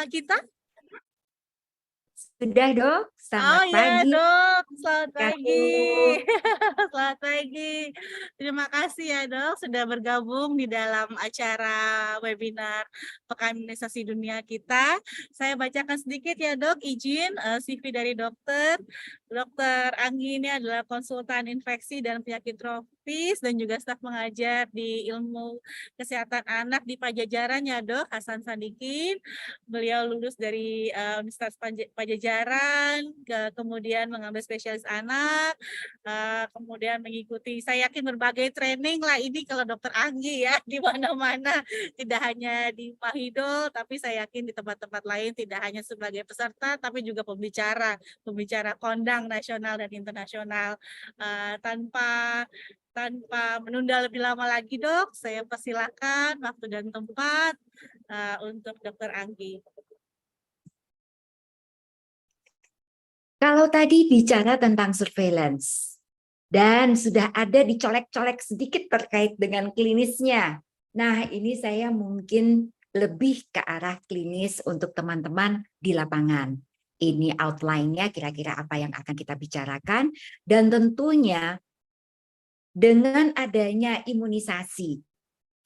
kita? Sudah, Dok. Oh Selamat ya, pagi. Dok. Selamat pagi. Wabarakatuh. Selamat pagi. Terima kasih ya, Dok, sudah bergabung di dalam acara webinar Pekan Imunisasi Dunia kita. Saya bacakan sedikit ya, Dok. Izin CV dari dokter. Dokter Anggi ini adalah konsultan infeksi dan penyakit tropis dan juga staf mengajar di ilmu kesehatan anak di Pajajaran ya, Dok. Hasan Sadikin. Beliau lulus dari Universitas Pajajaran, kemudian mengambil spesialis anak, kemudian mengikuti, saya yakin berbagai training lah ini kalau Dokter Anggi ya, di mana-mana, tidak hanya di Mahidol, tapi saya yakin di tempat-tempat lain tidak hanya sebagai peserta, tapi juga pembicara kondang nasional dan internasional. Tanpa menunda lebih lama lagi, Dok, saya persilakan waktu dan tempat untuk Dokter Anggi. Kalau tadi bicara tentang surveillance, dan sudah ada dicolek-colek sedikit terkait dengan klinisnya. Nah, ini saya mungkin lebih ke arah klinis untuk teman-teman di lapangan. Ini outline-nya kira-kira apa yang akan kita bicarakan. Dan tentunya dengan adanya imunisasi,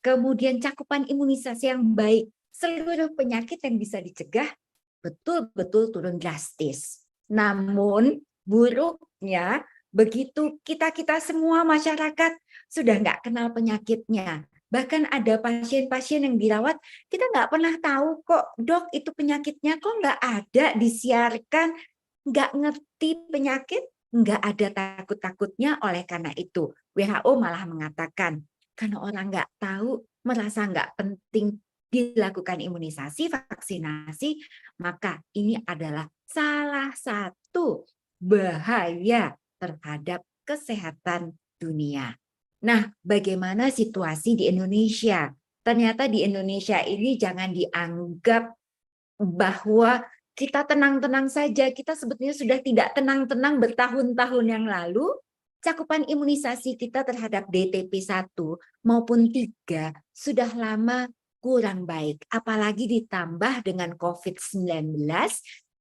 kemudian cakupan imunisasi yang baik, seluruh penyakit yang bisa dicegah betul-betul turun drastis. Namun buruknya begitu kita semua masyarakat sudah nggak kenal penyakitnya. Bahkan ada pasien-pasien yang dirawat, kita nggak pernah tahu kok, Dok, itu penyakitnya kok nggak ada disiarkan, nggak ngerti penyakit, nggak ada takut-takutnya. Oleh karena itu, WHO malah mengatakan, karena orang nggak tahu, merasa nggak penting dilakukan imunisasi, vaksinasi, maka ini adalah salah satu bahaya terhadap kesehatan dunia. Nah, bagaimana situasi di Indonesia? Ternyata di Indonesia ini jangan dianggap bahwa kita tenang-tenang saja. Kita sebetulnya sudah tidak tenang-tenang bertahun-tahun yang lalu. Cakupan imunisasi kita terhadap DTP 1 maupun 3 sudah lama kurang baik. Apalagi ditambah dengan COVID-19,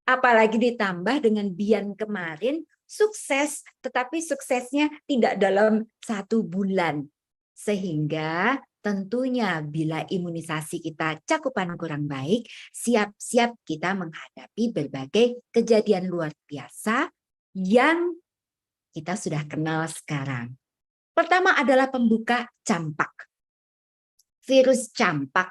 apalagi ditambah dengan Bian kemarin, sukses, tetapi suksesnya tidak dalam 1 bulan. Sehingga tentunya bila imunisasi kita cakupan kurang baik, siap-siap kita menghadapi berbagai kejadian luar biasa yang kita sudah kenal sekarang. Pertama adalah pembuka campak. Virus campak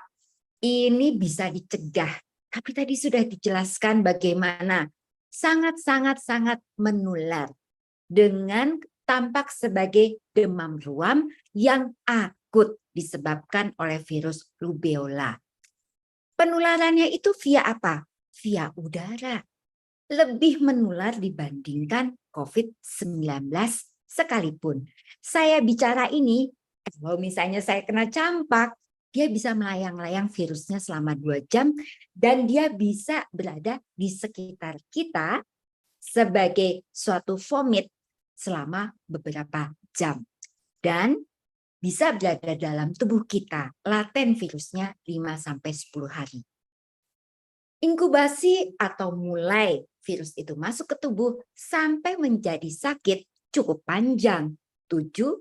ini bisa dicegah, tapi tadi sudah dijelaskan bagaimana sangat menular dengan tampak sebagai demam ruam yang akut disebabkan oleh virus rubeola. Penularannya itu via apa? Via udara. Lebih menular dibandingkan COVID-19 sekalipun. Saya bicara ini, kalau misalnya saya kena campak, dia bisa melayang-layang virusnya selama 2 jam dan dia bisa berada di sekitar kita sebagai suatu vomit selama beberapa jam. Dan bisa berada dalam tubuh kita, laten virusnya 5-10 hari. Inkubasi atau mulai virus itu masuk ke tubuh sampai menjadi sakit cukup panjang, 7-14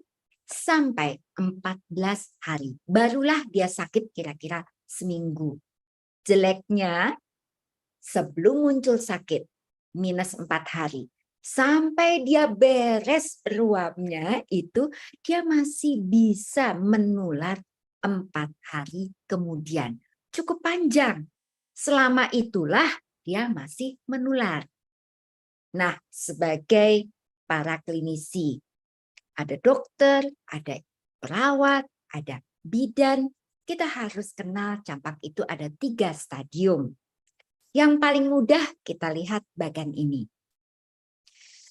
hari. Barulah dia sakit kira-kira seminggu. Jeleknya, sebelum muncul sakit, -4 hari. Sampai dia beres ruamnya itu, dia masih bisa menular 4 hari kemudian. Cukup panjang. Selama itulah dia masih menular. Nah, sebagai para klinisi, ada dokter, ada perawat, ada bidan, kita harus kenal campak itu ada 3 stadium. Yang paling mudah kita lihat bagian ini.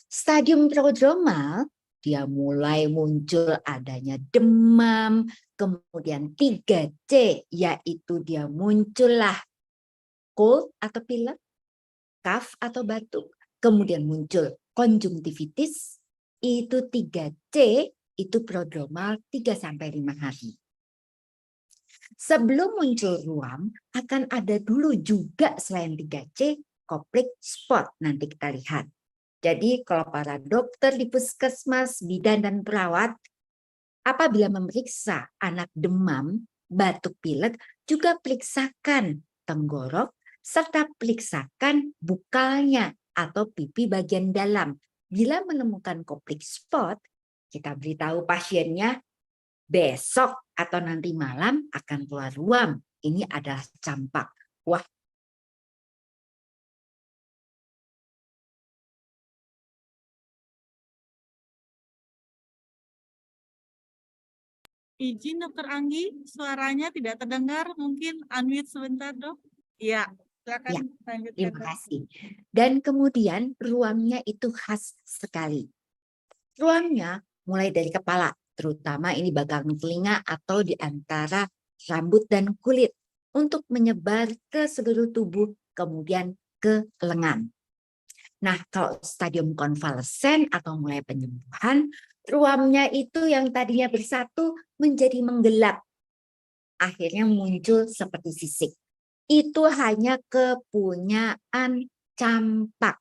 Stadium prodromal, dia mulai muncul adanya demam, kemudian 3C, yaitu dia muncullah cold atau pilek, cough atau batuk, kemudian muncul konjungtivitis, itu 3C, itu prodromal 3-5 hari. Sebelum muncul ruam, akan ada dulu juga selain 3C, koplik spot. Nanti kita lihat. Jadi kalau para dokter di puskesmas, bidan, dan perawat, apabila memeriksa anak demam, batuk pilek, juga periksakan tenggorok, serta periksakan bukalnya atau pipi bagian dalam. Bila menemukan koplik spot, kita beritahu pasiennya, besok atau nanti malam akan keluar ruam. Ini adalah campak. Wah, Izin Dokter Anggi, suaranya tidak terdengar, mungkin unmute sebentar Dok. Iya, silakan ya, lanjutkan terima Dok. kasih. Dan kemudian ruamnya itu khas sekali. Ruamnya mulai dari kepala, terutama ini bagian telinga atau di antara rambut dan kulit, untuk menyebar ke seluruh tubuh, kemudian ke lengan. Nah, kalau stadium konvalesen atau mulai penyembuhan, ruamnya itu yang tadinya bersatu menjadi menggelap. Akhirnya muncul seperti sisik. Itu hanya kepunyaan campak.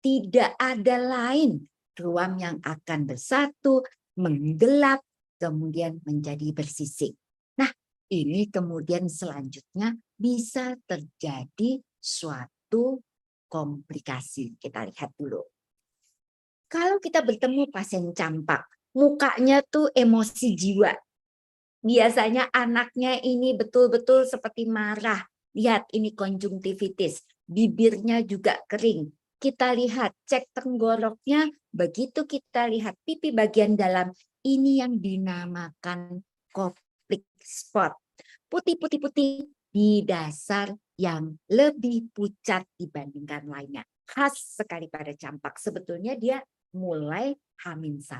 Tidak ada lain ruam yang akan bersatu, menggelap, kemudian menjadi bersisik. Nah, ini kemudian selanjutnya bisa terjadi suatu komplikasi. Kita lihat dulu. Kalau kita bertemu pasien campak, mukanya tuh emosi jiwa. Biasanya anaknya ini betul-betul seperti marah. Lihat ini konjungtivitis, bibirnya juga kering. Kita lihat, cek tenggoroknya, begitu kita lihat pipi bagian dalam, ini yang dinamakan koplik spot. Putih-putih-putih di dasar yang lebih pucat dibandingkan lainnya. Khas sekali pada campak. Sebetulnya dia mulai H-1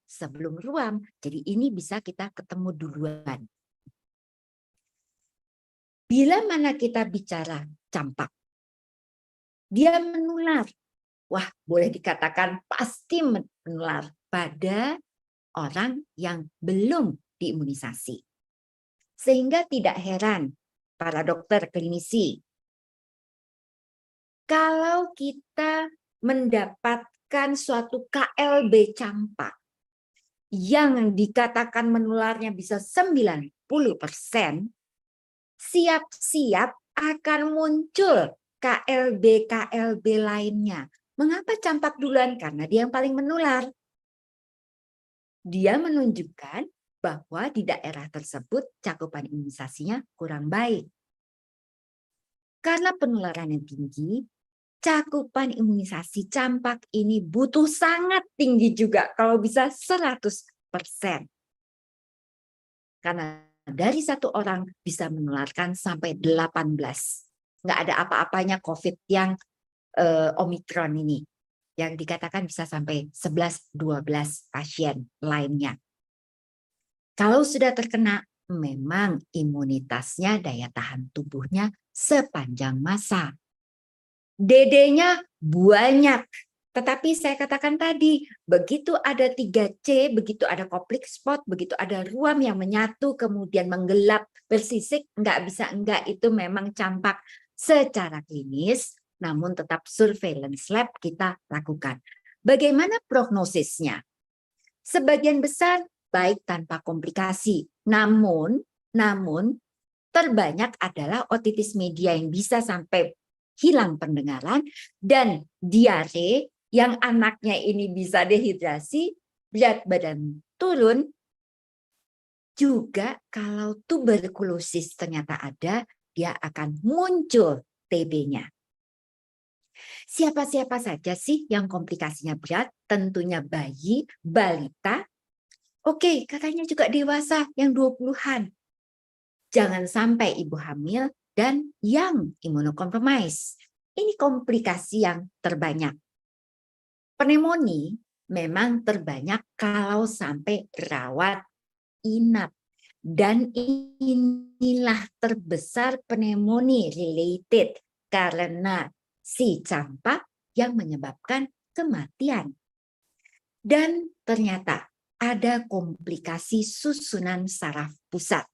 sebelum ruam. Jadi ini bisa kita ketemu duluan. Bila mana kita bicara campak, dia menular. Wah, boleh dikatakan pasti menular pada orang yang belum diimunisasi. Sehingga tidak heran para dokter klinisi, kalau kita mendapatkan suatu KLB campak yang dikatakan menularnya bisa 90%, siap-siap akan muncul KLB lainnya. Mengapa campak duluan? Karena dia yang paling menular. Dia menunjukkan bahwa di daerah tersebut cakupan imunisasinya kurang baik. Karena penularannya tinggi, cakupan imunisasi campak ini butuh sangat tinggi juga, kalau bisa 100%. Karena dari satu orang bisa menularkan sampai 18. Nggak ada apa-apanya COVID yang Omikron ini, yang dikatakan bisa sampai 11-12 pasien lainnya. Kalau sudah terkena, memang imunitasnya, daya tahan tubuhnya sepanjang masa. DD-nya banyak. Tetapi saya katakan tadi, begitu ada 3C, begitu ada koplik spot, begitu ada ruam yang menyatu, kemudian menggelap, bersisik, nggak bisa enggak, itu memang campak secara klinis, namun tetap surveillance lab kita lakukan. Bagaimana prognosisnya? Sebagian besar baik tanpa komplikasi, namun terbanyak adalah otitis media yang bisa sampai hilang pendengaran dan diare yang anaknya ini bisa dehidrasi, berat badan turun. Juga kalau tuberkulosis ternyata ada, dia akan muncul TB-nya. Siapa-siapa saja sih yang komplikasinya berat? Tentunya bayi, balita. Oke, katanya juga dewasa yang 20-an. Jangan sampai ibu hamil dan yang imunokompromis. Ini komplikasi yang terbanyak. Pneumonia memang terbanyak kalau sampai rawat inap. Dan inilah terbesar pneumonia related karena si campak yang menyebabkan kematian. Dan ternyata ada komplikasi susunan saraf pusat.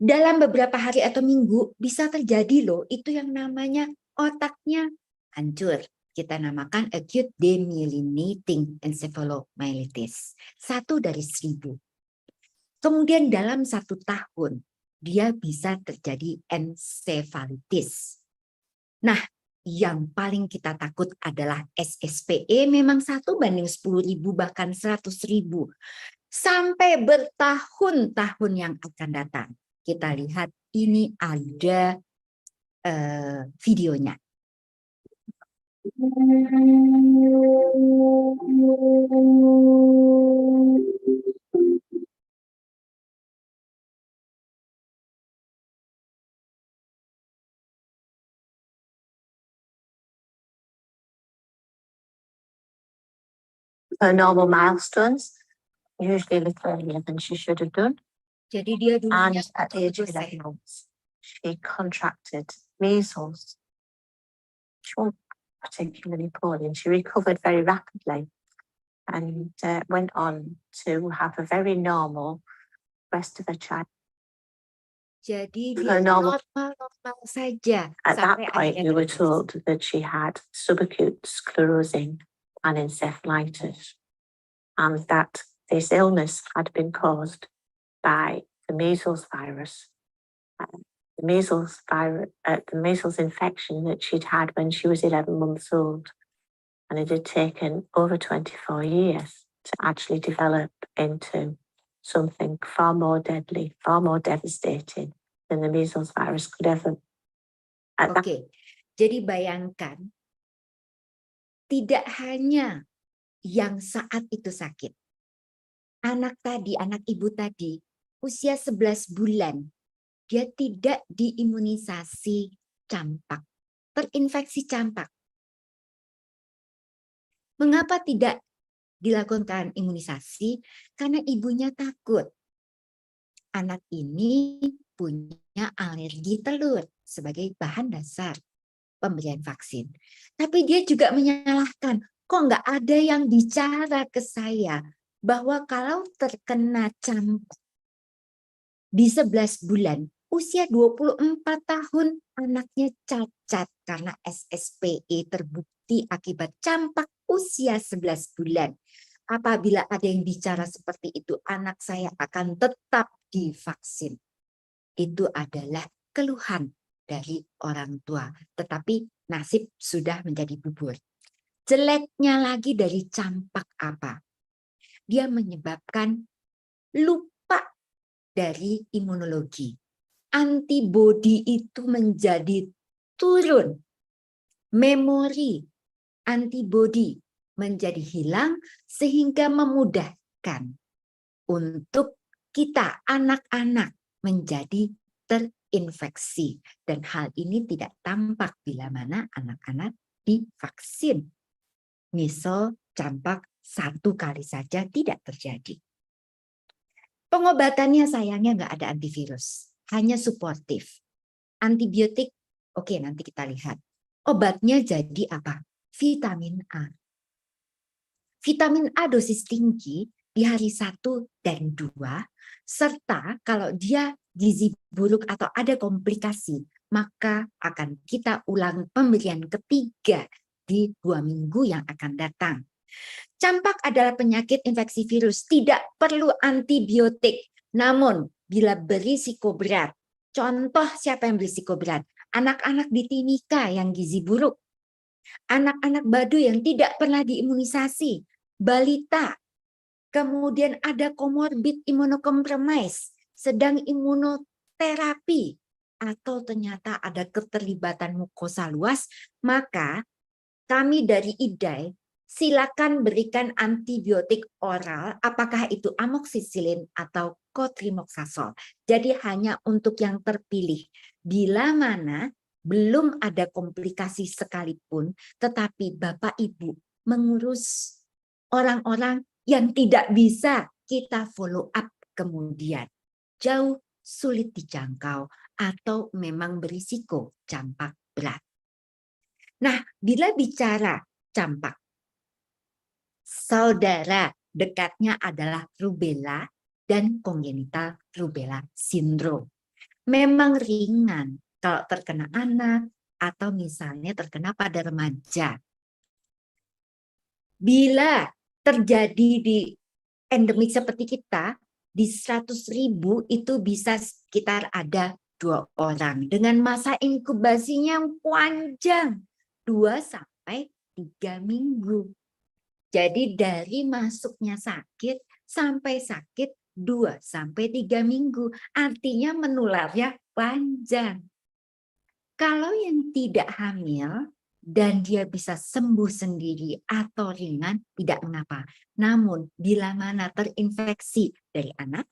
dalam beberapa hari atau minggu bisa terjadi loh, itu yang namanya otaknya hancur. Kita namakan acute demyelinating encephalomyelitis. 1 dari 1000. Kemudian dalam 1 tahun, dia bisa terjadi encephalitis. Nah, yang paling kita takut adalah SSPE, memang 1/10.000 bahkan 100.000. Sampai bertahun-tahun yang akan datang. Kita lihat ini ada videonya. Her normal milestones, usually a little earlier than she should have done. Jadi dia And dulunya at the age of 11 months, she contracted measles. She wasn't particularly poorly, and she recovered very rapidly and went on to have a very normal rest of her child. Jadi Her dia normal. normal saja. At that sampai point, akhirnya we were terjadi. told that she had subacute sclerosing anencephalitis, and that this illness had been caused by the measles virus. The measles infection that she'd had when she was 11 months old. And it had taken over 24 years to actually develop into something far more deadly, far more devastating than the measles virus could ever. Oke, jadi bayangkan tidak hanya yang saat itu sakit. Anak ibu tadi, usia 11 bulan, dia tidak diimunisasi campak, terinfeksi campak. Mengapa tidak dilakukan imunisasi? Karena ibunya takut. Anak ini punya alergi telur sebagai bahan dasar pemberian vaksin. Tapi dia juga menyalahkan, kok nggak ada yang bicara ke saya bahwa kalau terkena campak di 11 bulan, usia 24 tahun, anaknya cacat karena SSPE terbukti akibat campak usia 11 bulan. Apabila ada yang bicara seperti itu, anak saya akan tetap divaksin. Itu adalah keluhan dari orang tua. Tetapi nasib sudah menjadi bubur. Jeleknya lagi dari campak apa? Dia menyebabkan lupa dari imunologi. Antibodi itu menjadi turun. Memori antibodi menjadi hilang sehingga memudahkan untuk kita anak-anak menjadi terinfeksi. Dan hal ini tidak tampak bila mana anak-anak divaksin. Misal campak 1 kali saja tidak terjadi. Pengobatannya sayangnya nggak ada antivirus, hanya suportif. Antibiotik, oke nanti kita lihat. Obatnya jadi apa? Vitamin A. Vitamin A dosis tinggi di hari 1 dan 2, serta kalau dia gizi buruk atau ada komplikasi, maka akan kita ulang pemberian ketiga di 2 minggu yang akan datang. Campak adalah penyakit infeksi virus, tidak perlu antibiotik. Namun, bila berisiko berat, contoh siapa yang berisiko berat? Anak-anak di Timika yang gizi buruk, anak-anak Baduy yang tidak pernah diimunisasi, balita, kemudian ada komorbid imunokompromis, sedang imunoterapi, atau ternyata ada keterlibatan mukosa luas, maka kami dari IDAI silakan berikan antibiotik oral, apakah itu amoxicillin atau cotrimoxazole. Jadi hanya untuk yang terpilih. Bila mana belum ada komplikasi sekalipun, tetapi Bapak Ibu mengurus orang-orang yang tidak bisa kita follow up kemudian. Jauh sulit dijangkau atau memang berisiko campak berat. Nah, bila bicara campak, saudara dekatnya adalah rubella dan congenital rubella syndrome. memang ringan kalau terkena anak atau misalnya terkena pada remaja. Bila terjadi di endemik seperti kita, di 100.000 itu bisa sekitar ada 2 orang dengan masa inkubasinya yang panjang, 2 sampai 3 minggu. Jadi dari masuknya sakit sampai sakit 2 sampai 3 minggu. Artinya menularnya panjang. Kalau yang tidak hamil dan dia bisa sembuh sendiri atau ringan, tidak mengapa. Namun bila mana terinfeksi dari anak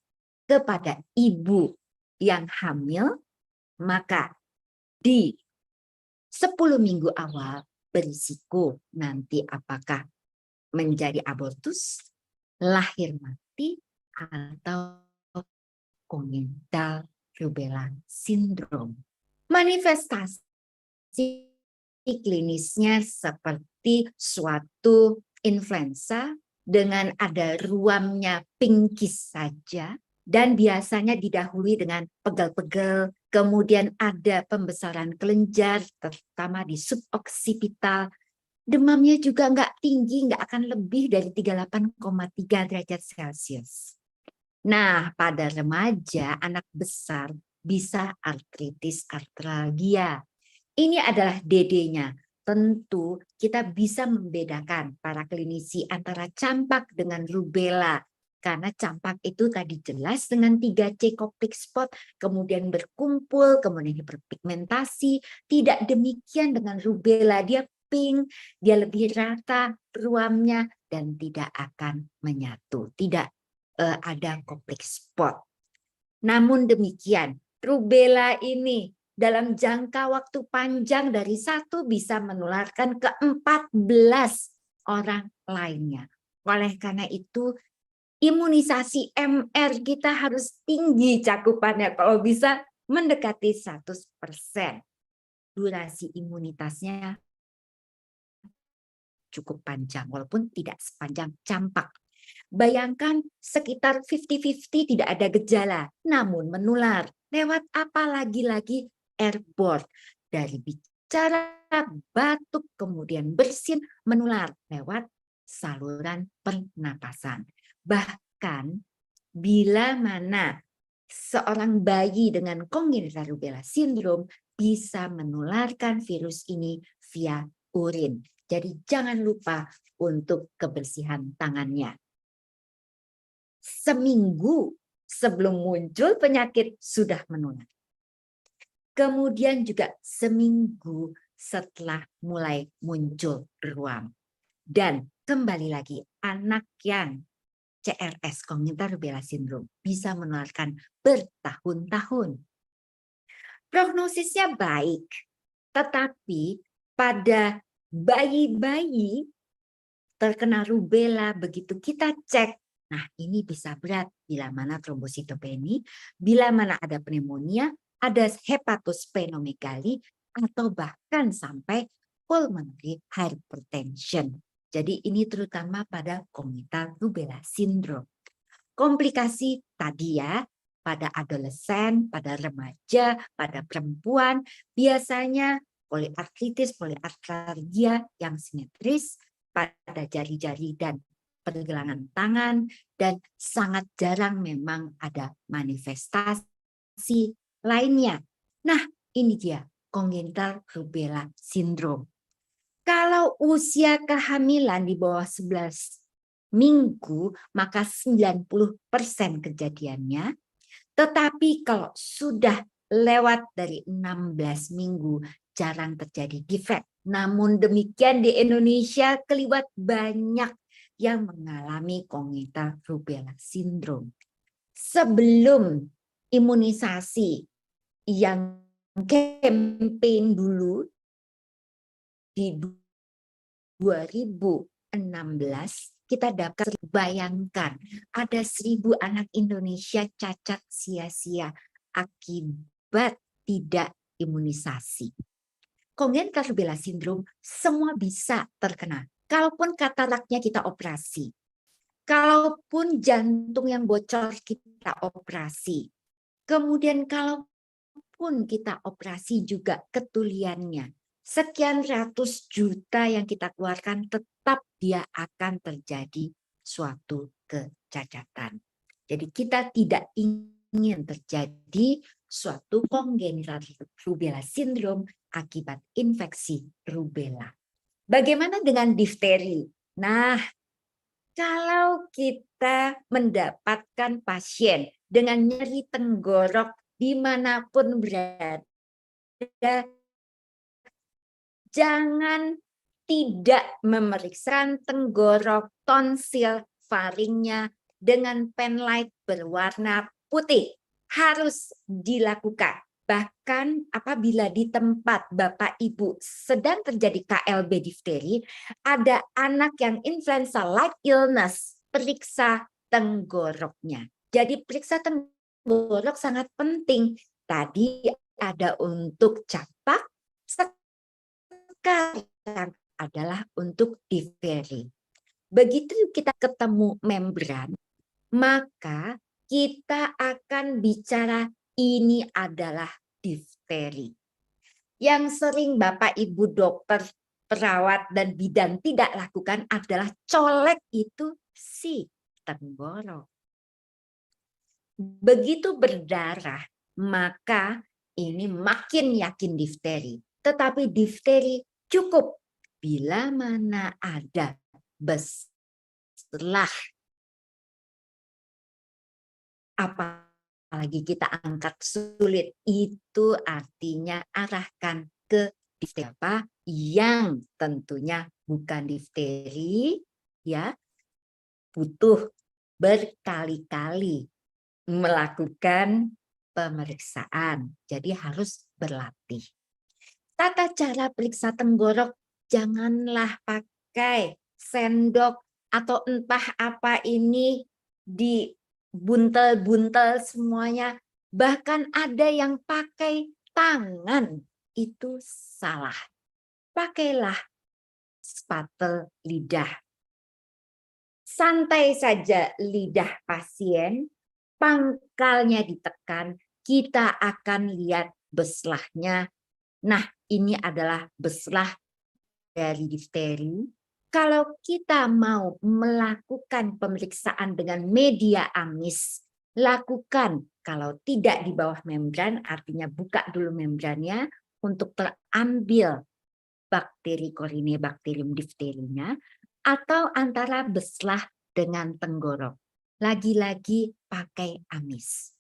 kepada ibu yang hamil, maka di 10 minggu awal berisiko nanti apakah menjadi abortus, lahir mati, atau congenital rubella syndrome. Manifestasi klinisnya seperti suatu influenza dengan ada ruamnya pinkish saja dan biasanya didahului dengan pegal-pegal, kemudian ada pembesaran kelenjar terutama di suboksipital. Demamnya juga nggak tinggi, nggak akan lebih dari 38,3 derajat Celcius. Nah, pada remaja, anak besar bisa artritis artralgia. Ini adalah DD-nya. Tentu kita bisa membedakan para klinisi antara campak dengan rubella. Karena campak itu tadi jelas dengan 3C koplik spot, kemudian berkumpul, kemudian hiperpigmentasi. Tidak demikian dengan rubella, dia pink, dia lebih rata ruamnya dan tidak akan menyatu, tidak ada koplik spot. Namun demikian, rubella ini dalam jangka waktu panjang dari 1 bisa menularkan ke 14 orang lainnya. Oleh karena itu, imunisasi MR kita harus tinggi cakupannya, kalau bisa mendekati 100%. Durasi imunitasnya cukup panjang, walaupun tidak sepanjang campak. Bayangkan sekitar 50-50 tidak ada gejala, namun menular. Lewat apa lagi-lagi? Airborne. Dari bicara, batuk, kemudian bersin, menular lewat saluran pernapasan. Bahkan bila mana seorang bayi dengan congenital rubella syndrome bisa menularkan virus ini via urin. Jadi jangan lupa untuk kebersihan tangannya. Seminggu sebelum muncul penyakit sudah menular. Kemudian juga seminggu setelah mulai muncul ruam. Dan kembali lagi, anak yang CRS, congenital rubella syndrome, bisa menularkan bertahun-tahun. Prognosisnya baik, tetapi pada bayi-bayi terkena rubella begitu kita cek, nah ini bisa berat bila mana trombositopeni, bila mana ada pneumonia, ada hepatosplenomegali, atau bahkan sampai pulmonary hypertension. Jadi ini terutama pada congenital rubella syndrome. Komplikasi tadi ya, pada adolesen, pada remaja, pada perempuan, biasanya poliartritis, poliartralgia yang simetris pada jari-jari dan pergelangan tangan, dan sangat jarang memang ada manifestasi lainnya. Nah, ini dia congenital rubella syndrome. Kalau usia kehamilan di bawah 11 minggu, maka 90% kejadiannya. Tetapi kalau sudah lewat dari 16 minggu, jarang terjadi defek. Namun demikian di Indonesia keliwat banyak yang mengalami congenital rubella syndrome. Sebelum imunisasi yang campaign dulu di 2016, kita dapat bayangkan ada 1.000 anak Indonesia cacat sia-sia akibat tidak imunisasi. Congenital rubella syndrome semua bisa terkena. Kalaupun kataraknya kita operasi, kalaupun jantung yang bocor kita operasi, kemudian kalaupun apapun kita operasi juga ketuliannya, sekian ratus juta yang kita keluarkan tetap dia akan terjadi suatu kecacatan. Jadi kita tidak ingin terjadi suatu congenital rubella syndrome akibat infeksi rubella. Bagaimana dengan difteri? Nah, kalau kita mendapatkan pasien dengan nyeri tenggorok dimanapun berada, jangan tidak memeriksa tenggorok, tonsil, faringnya dengan pen light berwarna putih. Harus dilakukan. Bahkan apabila di tempat Bapak Ibu sedang terjadi KLB difteri, ada anak yang influenza-like illness, periksa tenggoroknya. Jadi periksa tenggorok sangat penting. Tadi ada untuk campak, sekarang adalah untuk difteri. Begitu kita ketemu membran, maka kita akan bicara ini adalah difteri. Yang sering Bapak Ibu dokter, perawat dan bidan tidak lakukan adalah colek itu si tenggorok. Begitu berdarah, maka ini makin yakin difteri. Tetapi difteri cukup bila mana ada beslah. Apalagi kita angkat sulit, itu artinya arahkan ke difteri apa yang tentunya bukan difteri, ya, butuh berkali-kali melakukan pemeriksaan. Jadi harus berlatih. Tata cara periksa tenggorok, janganlah pakai sendok atau entah apa ini di buntel-buntel semuanya. Bahkan ada yang pakai tangan, itu salah. Pakailah spatel lidah. Santai saja lidah pasien, pangkalnya ditekan, kita akan lihat beslahnya. Nah, ini adalah beslah dari difteri. Kalau kita mau melakukan pemeriksaan dengan media amis, lakukan. Kalau tidak di bawah membran, artinya buka dulu membrannya untuk terambil bakteri Corynebacterium difterinya, atau antara beslah dengan tenggorok. Lagi-lagi pakai amis.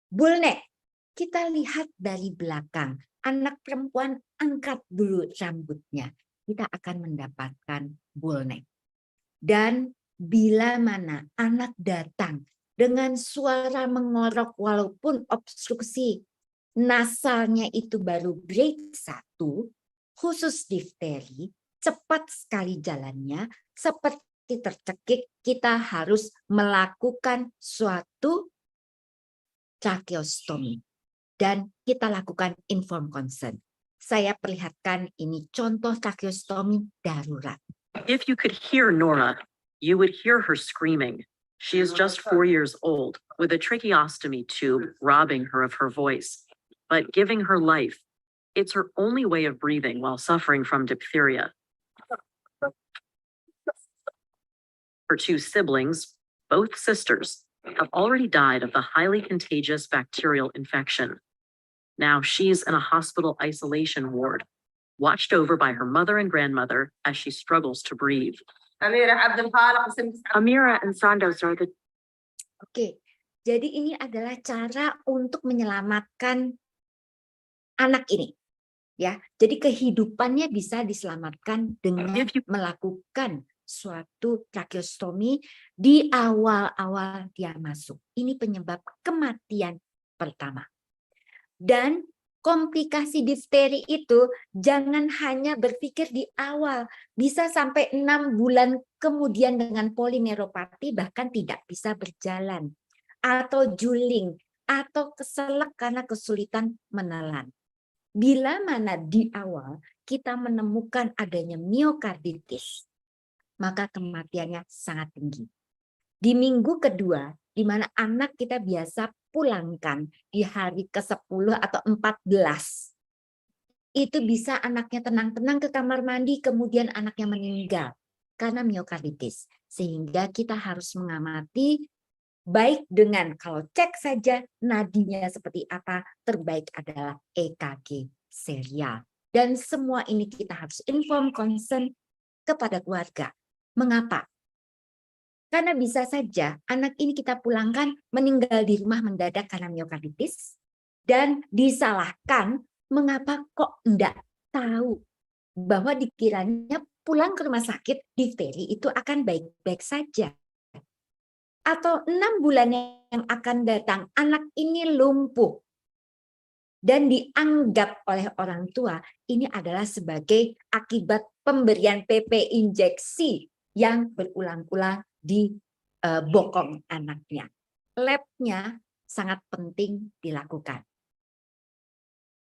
Bullneck, kita lihat dari belakang. Anak perempuan angkat dulu rambutnya. Kita akan mendapatkan bullneck. Dan bila mana anak datang dengan suara mengorok walaupun obstruksi nasalnya itu baru grade 1, khusus difteri, cepat sekali jalannya, seperti tercekik, kita harus melakukan suatu tracheostomy. Dan kita lakukan informed consent. Saya perlihatkan ini contoh tracheostomy darurat. If you could hear Nora, you would hear her screaming. She is just 4 years old, with a tracheostomy tube robbing her of her voice, but giving her life. It's her only way of breathing while suffering from diphtheria. Her 2 siblings, both sisters, have already died of the highly contagious bacterial infection. Now she's in a hospital isolation ward, watched over by her mother and grandmother as she struggles to breathe. Amira and Sandoz are the Oke, jadi ini adalah cara untuk menyelamatkan anak ini. Ya, jadi kehidupannya bisa diselamatkan dengan melakukan suatu tracheostomy di awal-awal dia masuk. Ini penyebab kematian pertama. Dan komplikasi difteri itu jangan hanya berpikir di awal, bisa sampai 6 bulan kemudian dengan polineuropati bahkan tidak bisa berjalan, atau juling, atau keselak karena kesulitan menelan. Bila mana di awal kita menemukan adanya miokarditis, maka kematiannya sangat tinggi. Di minggu kedua di mana anak kita biasa pulangkan di hari ke-10 atau 14. Itu bisa anaknya tenang-tenang ke kamar mandi, kemudian anaknya meninggal karena miokarditis. Sehingga kita harus mengamati baik dengan kalau cek saja nadinya seperti apa, terbaik adalah EKG serial. Dan semua ini kita harus inform concern kepada keluarga. Mengapa? Karena bisa saja anak ini kita pulangkan meninggal di rumah mendadak karena miokarditis dan disalahkan mengapa kok enggak tahu bahwa dikiranya pulang ke rumah sakit difteri itu akan baik-baik saja. Atau 6 bulan yang akan datang anak ini lumpuh dan dianggap oleh orang tua ini adalah sebagai akibat pemberian PP injeksi yang berulang-ulang di bokong anaknya. Labnya sangat penting dilakukan.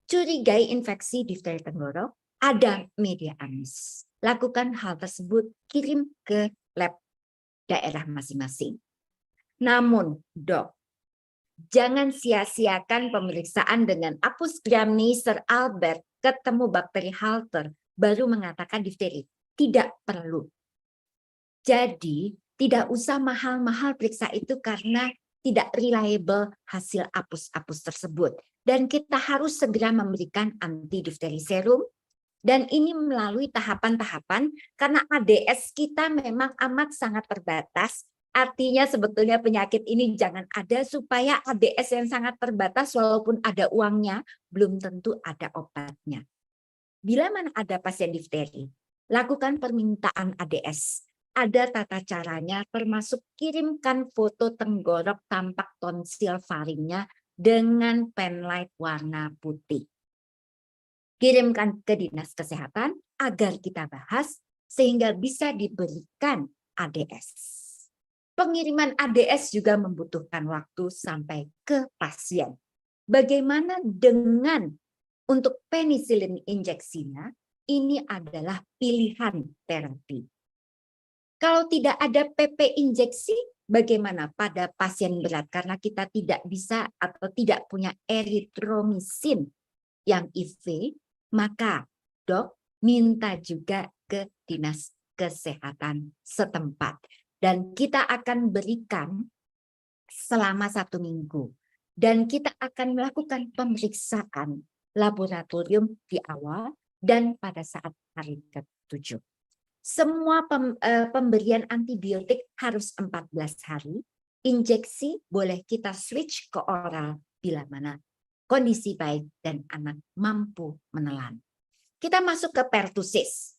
Curigai infeksi difteri tenggorok, ada media amis. Lakukan hal tersebut, kirim ke lab daerah masing-masing. Namun, Dok, jangan sia-siakan pemeriksaan dengan apus gramni Sir Albert ketemu bakteri Halter baru mengatakan difteri. Tidak perlu. Jadi tidak usah mahal-mahal periksa itu karena tidak reliable hasil apus-apus tersebut. Dan kita harus segera memberikan anti difteri serum. Dan ini melalui tahapan-tahapan karena ADS kita memang amat sangat terbatas. Artinya sebetulnya penyakit ini jangan ada supaya ADS yang sangat terbatas walaupun ada uangnya, belum tentu ada obatnya. Bila mana ada pasien difteri, lakukan permintaan ADS. Ada tata caranya termasuk kirimkan foto tenggorok tampak tonsil faringnya dengan penlight warna putih. Kirimkan ke Dinas Kesehatan agar kita bahas sehingga bisa diberikan ADS. Pengiriman ADS juga membutuhkan waktu sampai ke pasien. Bagaimana dengan untuk penisilin injeksinya? Ini adalah pilihan terapi. Kalau tidak ada PP injeksi, bagaimana pada pasien berat? Karena kita tidak bisa atau tidak punya eritromisin yang IV, maka dok minta juga ke Dinas Kesehatan setempat. Dan kita akan berikan selama 1 minggu. Dan kita akan melakukan pemeriksaan laboratorium di awal dan pada saat hari ke-7. Semua pemberian antibiotik harus 14 hari. Injeksi boleh kita switch ke oral bila mana kondisi baik dan anak mampu menelan. Kita masuk ke pertusis.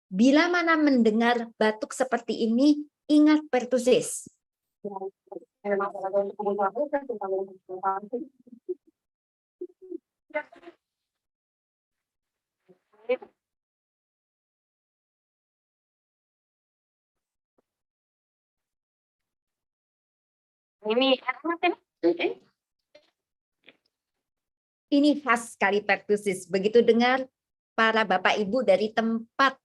Bila mana mendengar batuk seperti ini, ingat pertusis. Ini khas sekali pertusis. Begitu dengar para Bapak Ibu dari tempat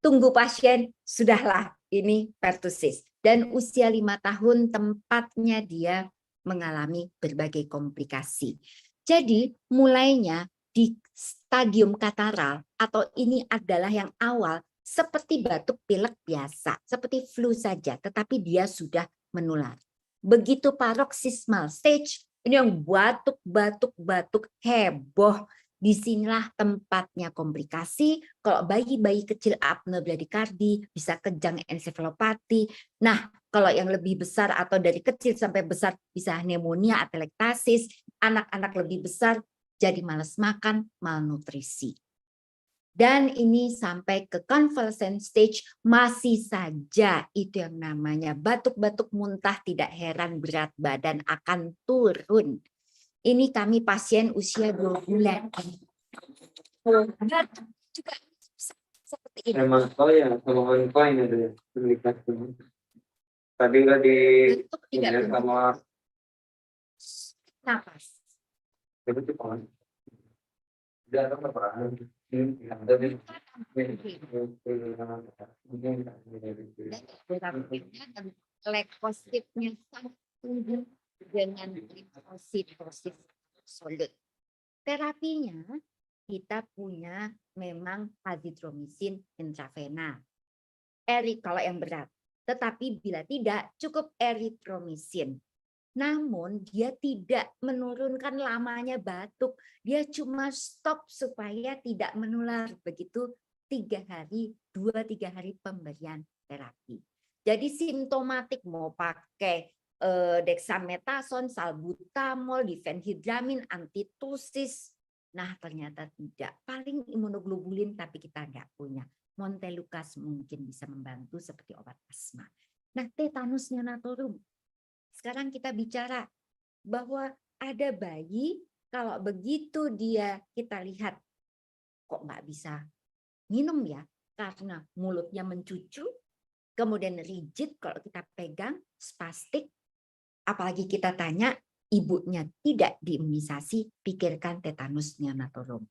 tunggu pasien, sudahlah ini pertusis. Dan usia 5 tahun tempatnya dia mengalami berbagai komplikasi. Jadi mulainya di stadium kataral atau ini adalah yang awal seperti batuk pilek biasa, seperti flu saja, tetapi dia sudah menular. Begitu paroxysmal stage, ini yang batuk-batuk heboh. Disinilah tempatnya komplikasi. Kalau bayi-bayi kecil apne bradikardi, bisa kejang ensefalopati. Nah, kalau yang lebih besar atau dari kecil sampai besar bisa pneumonia, atelektasis. Anak-anak lebih besar jadi malas makan, malnutrisi. Dan ini sampai ke convalescent stage masih saja itu yang namanya batuk-batuk muntah, tidak heran berat badan akan turun. Ini kami pasien usia 2 bulan. Juga seperti ini. Emang ya, sama online ada ya, komunikasi. Tadi nggak di sama napas. itu tuh kan. Dia ada peperangan. leukositnya sangat tinggi dengan limfositosis absolut. Terapinya kita punya memang azithromycin intravena. Kalau yang berat. Tetapi bila tidak cukup erythromycin. Namun dia tidak menurunkan lamanya batuk. Dia cuma stop supaya tidak menular. Begitu 2-3 hari pemberian terapi. Jadi simptomatik mau pakai dexamethasone, salbutamol, difenhidramin, antitusis. Nah ternyata tidak. Paling imunoglobulin tapi kita nggak punya. Montelukast mungkin bisa membantu seperti obat asma. Nah tetanus neonatorum. Sekarang kita bicara bahwa ada bayi kalau begitu kita lihat kok nggak bisa minum ya karena mulutnya mencucu, kemudian rigid kalau kita pegang, spastik. Apalagi kita tanya ibunya tidak diimunisasi, pikirkan tetanus neonatorum.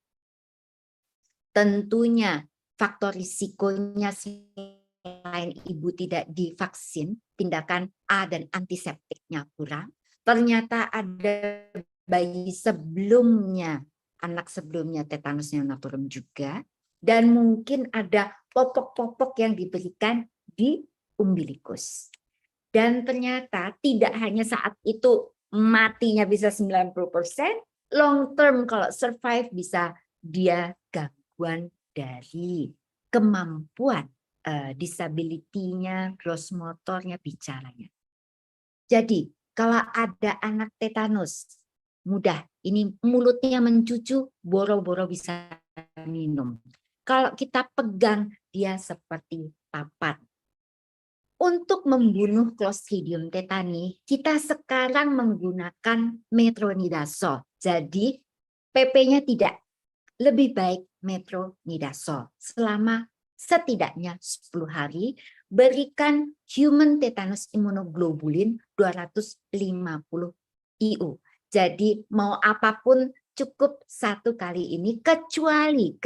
Tentunya faktor risikonya selain ibu tidak divaksin, tindakan A dan antiseptiknya kurang. Ternyata ada bayi sebelumnya, anak sebelumnya tetanus neonatorum juga. Dan mungkin ada popok-popok yang diberikan di umbilikus. Dan ternyata tidak hanya saat itu matinya bisa 90%, long term kalau survive bisa dia gangguan dari kemampuan disability-nya, gross motornya, bicaranya. Jadi kalau ada anak tetanus, mudah. Ini mulutnya mencucu, boro-boro bisa minum. Kalau kita pegang, dia seperti papat. Untuk membunuh Clostridium tetani, kita sekarang menggunakan metronidazole. Jadi PP-nya tidak. Lebih baik metronidazole. Selama setidaknya 10 hari, berikan human tetanus immunoglobulin 250 IU. Jadi mau apapun cukup 1 kali ini, kecuali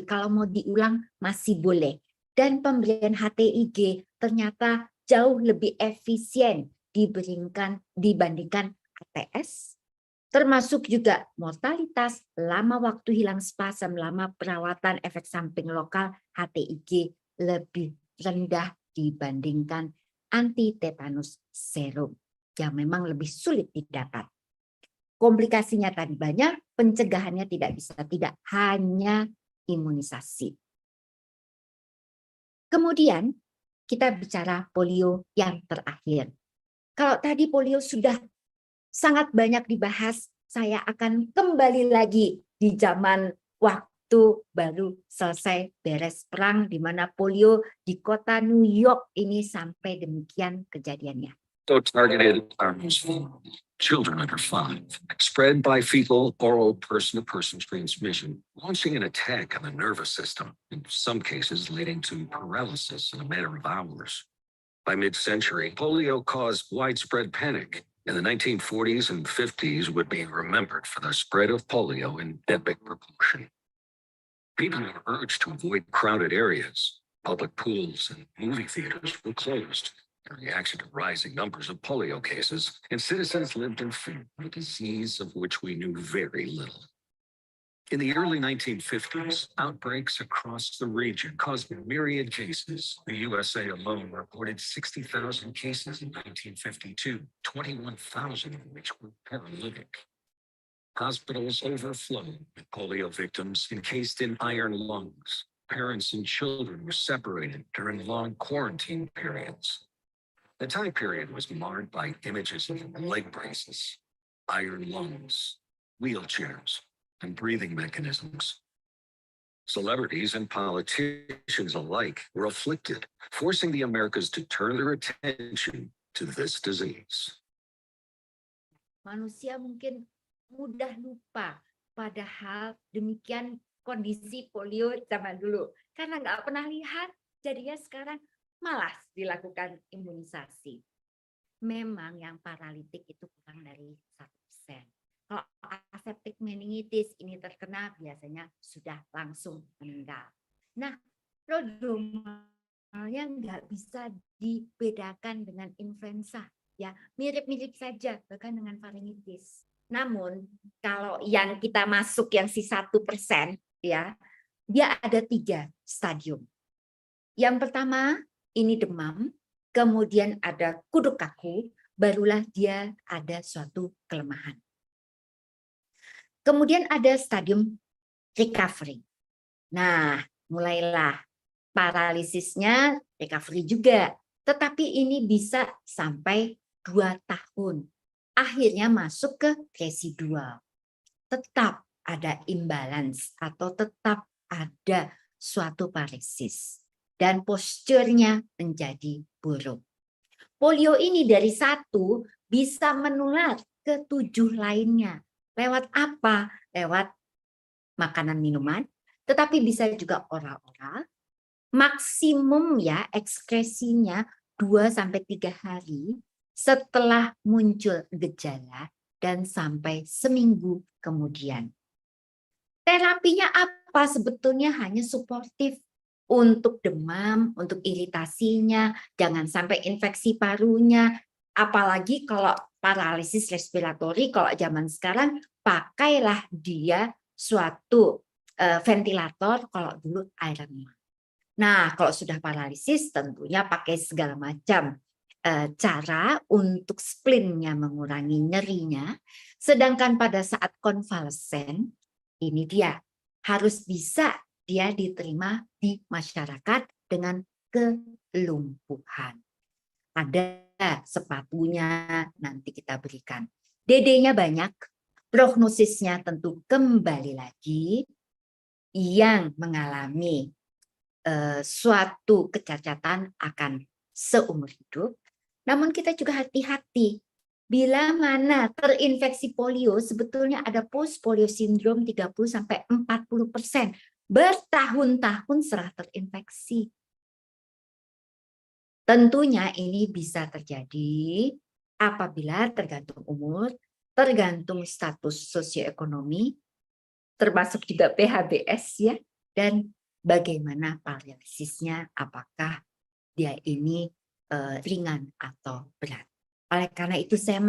kalau mau diulang masih boleh. Dan pemberian HTIG ternyata jauh lebih efisien dibandingkan ATS, termasuk juga mortalitas, lama waktu hilang spasem, lama perawatan, efek samping lokal, HTIG lebih rendah dibandingkan anti-tetanus serum yang memang lebih sulit didapat. Komplikasinya tadi banyak, pencegahannya tidak hanya imunisasi. Kemudian kita bicara polio yang terakhir. Kalau tadi polio sudah sangat banyak dibahas, saya akan kembali lagi di zaman waktu baru selesai beres perang di mana polio di kota New York ini sampai demikian kejadiannya. So targeted arms, children under 5, spread by fecal oral person-to-person transmission, launching an attack on the nervous system, in some cases leading to paralysis in a matter of hours. By mid-century, polio caused widespread panic. In the 1940s and 50s would be remembered for the spread of polio in epic proportion. People were urged to avoid crowded areas. Public pools and movie theaters were closed. In reaction to rising numbers of polio cases, and citizens lived in fear of a disease of which we knew very little. In the early 1950s, outbreaks across the region caused myriad cases. The USA alone reported 60,000 cases in 1952, 21,000 of which were paralytic. Hospitals overflowed with polio victims encased in iron lungs. Parents and children were separated during long quarantine periods. The time period was marred by images of leg braces, iron lungs, wheelchairs, and breathing mechanisms. Celebrities and politicians alike were afflicted, forcing the Americas to turn their attention to this disease. Manusia mungkin mudah lupa, padahal demikian kondisi polio zaman dulu. Karena nggak pernah lihat, jadinya sekarang malas dilakukan imunisasi. Memang yang paralitik itu kurang dari 1%. Kalau aseptic meningitis ini terkena biasanya sudah langsung meninggal. Nah, prodroma nggak bisa dibedakan dengan influenza, ya mirip-mirip saja bahkan dengan faringitis. Namun kalau yang kita masuk yang si 1%, ya dia ada 3 stadium. Yang pertama ini demam, kemudian ada kuduk kaku, barulah dia ada suatu kelemahan. Kemudian ada stadium recovery. Nah, mulailah paralisisnya recovery juga. Tetapi ini bisa sampai 2 tahun. Akhirnya masuk ke residual. Tetap ada imbalance atau tetap ada suatu paresis. Dan posturnya menjadi buruk. Polio ini dari 1 bisa menular ke 7 lainnya. Lewat apa? Lewat makanan minuman, tetapi bisa juga oral-oral. Maksimum ya ekskresinya 2-3 hari setelah muncul gejala dan sampai seminggu kemudian. Terapinya apa? Sebetulnya hanya suportif untuk demam, untuk iritasinya, jangan sampai infeksi parunya, apalagi kalau paralisis respiratori, kalau zaman sekarang pakailah dia suatu ventilator, kalau dulu Iron Man. Nah, kalau sudah paralisis tentunya pakai segala macam cara untuk splinnya mengurangi nyerinya. Sedangkan pada saat konvalesen, ini dia harus bisa dia diterima di masyarakat dengan kelumpuhan. Ada sepatunya nanti kita berikan. DD-nya banyak, prognosisnya tentu kembali lagi yang mengalami suatu kecacatan akan seumur hidup. Namun kita juga hati-hati. Bila mana terinfeksi polio, sebetulnya ada post polio syndrome 30-40%. Bertahun-tahun setelah terinfeksi. Tentunya ini bisa terjadi apabila tergantung umur, tergantung status sosioekonomi, termasuk juga PHBS ya, dan bagaimana paralisisnya, apakah dia ini ringan atau berat. Oleh karena itu saya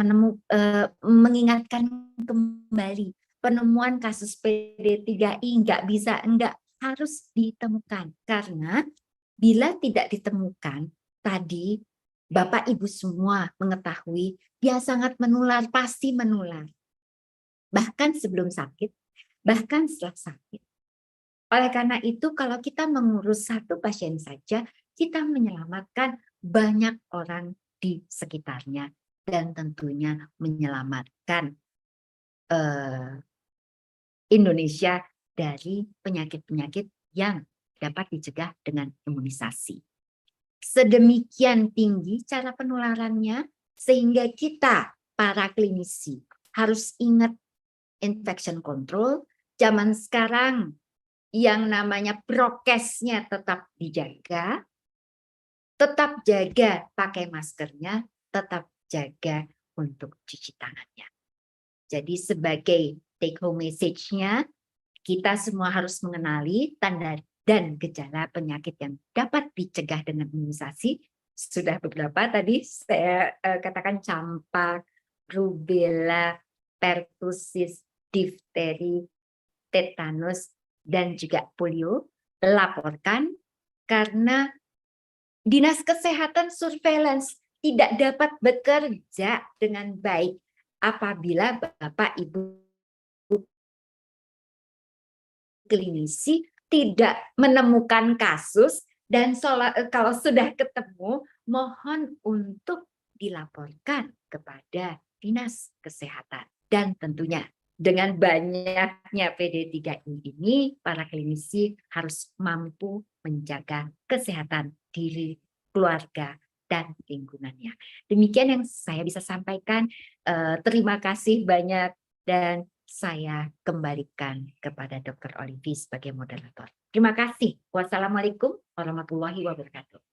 mengingatkan kembali penemuan kasus PD3I enggak harus ditemukan, karena bila tidak ditemukan tadi Bapak Ibu semua mengetahui dia sangat menular, pasti menular. Bahkan sebelum sakit, bahkan setelah sakit. Oleh karena itu kalau kita mengurus 1 pasien saja, kita menyelamatkan banyak orang di sekitarnya dan tentunya menyelamatkan Indonesia dari penyakit-penyakit yang dapat dicegah dengan imunisasi. Sedemikian tinggi cara penularannya sehingga kita para klinisi harus ingat infection control. Zaman sekarang yang namanya prokesnya tetap dijaga, tetap jaga pakai maskernya, tetap jaga untuk cuci tangannya. Jadi sebagai take home message-nya, kita semua harus mengenali tanda dan gejala penyakit yang dapat dicegah dengan imunisasi. Sudah beberapa tadi saya katakan campak, rubella, pertusis, difteri, tetanus, dan juga polio. Laporkan karena Dinas Kesehatan surveillance tidak dapat bekerja dengan baik apabila Bapak Ibu klinisi tidak menemukan kasus dan kalau sudah ketemu mohon untuk dilaporkan kepada Dinas Kesehatan. Dan tentunya dengan banyaknya PD3I ini para klinisi harus mampu menjaga kesehatan diri, keluarga, dan lingkungannya. Demikian yang saya bisa sampaikan. Terima kasih banyak dan saya kembalikan kepada Dr. Olivi sebagai moderator. Terima kasih. Wassalamualaikum warahmatullahi wabarakatuh.